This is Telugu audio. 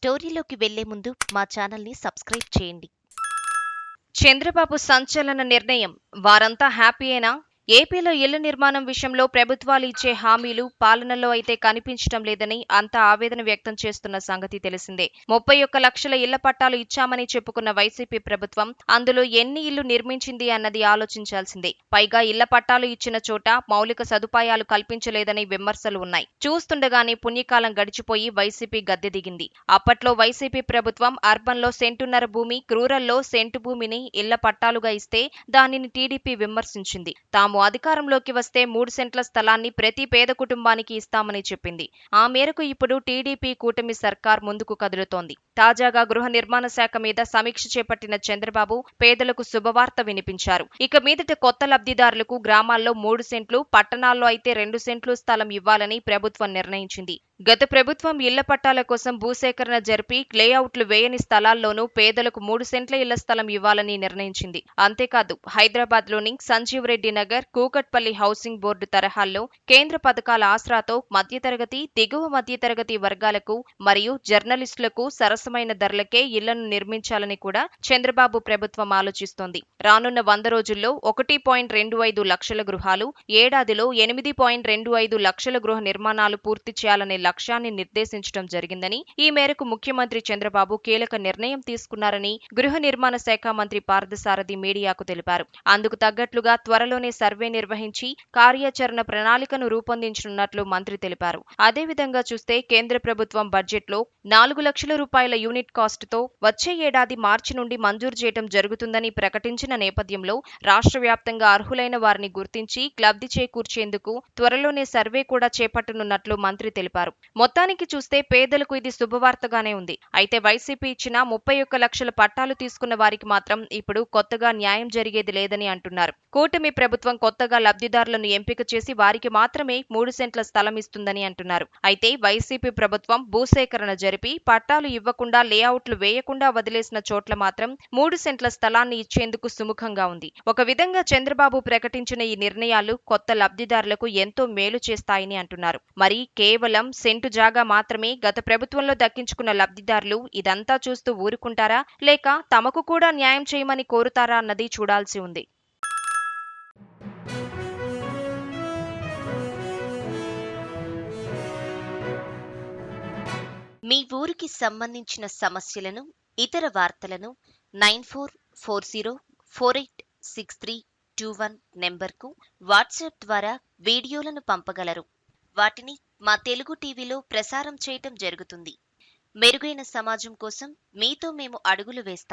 స్టోరీలోకి వెళ్లే ముందు మా ఛానల్ని సబ్స్క్రైబ్ చేయండి. చంద్రబాబు సంచలన నిర్ణయం. వారంతా హ్యాపీయేనా? ఏపీలో ఇళ్ల నిర్మాణం విషయంలో ప్రభుత్వాలు ఇచ్చే హామీలు పాలనలో అయితే కనిపించడం లేదని అంతా ఆవేదన వ్యక్తం చేస్తున్న సంగతి తెలిసిందే. 31 లక్షల ఇళ్ల పట్టాలు ఇచ్చామని చెప్పుకున్న వైసీపీ ప్రభుత్వం అందులో ఎన్ని ఇళ్లు నిర్మించింది అన్నది ఆలోచించాల్సిందే. పైగా ఇళ్ల పట్టాలు ఇచ్చిన చోట మౌలిక సదుపాయాలు కల్పించలేదని విమర్శలు ఉన్నాయి. చూస్తుండగానే పుణ్యకాలం గడిచిపోయి వైసీపీ గద్దె దిగింది. అప్పట్లో వైసీపీ ప్రభుత్వం అర్బన్లో సెంటున్నర భూమి, రూరల్లో సెంటు భూమిని ఇళ్ల పట్టాలుగా ఇస్తే దానిని టీడీపీ విమర్శించింది. తాము అధికారంలోకి వస్తే 3 సెంట్ల స్థలాన్ని ప్రతి పేద కుటుంబానికి ఇస్తామని చెప్పింది. ఆ మేరకు ఇప్పుడు టీడీపీ కూటమి సర్కార్ ముందుకు కదులుతోంది. తాజాగా గృహ నిర్మాణ శాఖ మీద సమీక్ష చేపట్టిన చంద్రబాబు పేదలకు శుభవార్త వినిపించారు. ఇక మీదట కొత్త లబ్ధిదారులకు గ్రామాల్లో 3 సెంట్లు, పట్టణాల్లో అయితే 2 సెంట్లు స్థలం ఇవ్వాలని ప్రభుత్వం నిర్ణయించింది. గత ప్రభుత్వం ఇళ్ల పట్టాల కోసం భూసేకరణ జరిపి లేఅవుట్లు వేయని స్థలాల్లోనూ పేదలకు 3 సెంట్ల ఇళ్ల స్థలం ఇవ్వాలని నిర్ణయించింది. అంతేకాదు హైదరాబాద్లోని సంజీవ్ రెడ్డి నగర్, కూకట్పల్లి హౌసింగ్ బోర్డు తరహాల్లో కేంద్ర పథకాల ఆసరాతో మధ్యతరగతి, దిగువ మధ్యతరగతి వర్గాలకు మరియు జర్నలిస్టులకు సరసమైన ధరలకే ఇళ్లను నిర్మించాలని కూడా చంద్రబాబు ప్రభుత్వం ఆలోచిస్తోంది. రానున్న 100 రోజుల్లో 1.25 లక్షల గృహాలు, ఏడాదిలో 8.25 లక్షల గృహ నిర్మాణాలు పూర్తి చేయాలనే లక్ష్యాన్ని నిర్దేశించడం జరిగిందని, ఈ మేరకు ముఖ్యమంత్రి చంద్రబాబు కీలక నిర్ణయం తీసుకున్నారని గృహ నిర్మాణ శాఖ మంత్రి పార్థసారథి మీడియాకు తెలిపారు. అందుకు తగ్గట్లుగా త్వరలోనే సర్వే నిర్వహించి కార్యాచరణ ప్రణాళికను రూపొందించనున్నట్లు మంత్రి తెలిపారు. అదేవిధంగా చూస్తే కేంద్ర ప్రభుత్వం బడ్జెట్లో 4 లక్షల రూపాయల యూనిట్ కాస్టుతో వచ్చే ఏడాది మార్చి నుండి మంజూరు చేయడం జరుగుతుందని ప్రకటించిన నేపథ్యంలో రాష్ట్ర వ్యాప్తంగా అర్హులైన వారిని గుర్తించి లబ్ధి చేకూర్చేందుకు త్వరలోనే సర్వే కూడా చేపట్టనున్నట్లు మంత్రి తెలిపారు. మొత్తానికి చూస్తే పేదలకు ఇది శుభవార్తగానే ఉంది. అయితే వైసీపీ ఇచ్చిన 31 లక్షల పట్టాలు తీసుకున్న వారికి మాత్రం ఇప్పుడు కొత్తగా న్యాయం జరిగేది లేదని అంటున్నారు. కూటమి ప్రభుత్వం కొత్తగా లబ్ధిదారులను ఎంపిక చేసి వారికి మాత్రమే 3 సెంట్ల స్థలం ఇస్తుందని అంటున్నారు. అయితే వైసీపీ ప్రభుత్వం భూసేకరణ జరిపి పట్టాలు ఇవ్వకుండా లేఅవుట్లు వేయకుండా వదిలేసిన చోట్ల మాత్రం 3 సెంట్ల స్థలాన్ని ఇచ్చేందుకు సుముఖంగా ఉంది. ఒక విధంగా చంద్రబాబు ప్రకటించిన ఈ నిర్ణయాలు కొత్త లబ్ధిదారులకు ఎంతో మేలు చేస్తాయని అంటున్నారు. మరి కేవలం సెంటు జాగా మాత్రమే గత ప్రభుత్వంలో దక్కించుకున్న లబ్ధిదారులు ఇదంతా చూస్తూ ఊరుకుంటారా, లేక తమకు కూడా న్యాయం చేయమని కోరుతారా అన్నది చూడాల్సి ఉంది. మీ ఊరికి సంబంధించిన సమస్యలను, ఇతర వార్తలను 9440486321 నెంబర్కు వాట్సాప్ ద్వారా వీడియోలను పంపగలరు. వాటిని మా తెలుగు టీవీలో ప్రసారం చేయటం జరుగుతుంది. మెరుగైన సమాజం కోసం మీతో మేము అడుగులు వేస్తాం.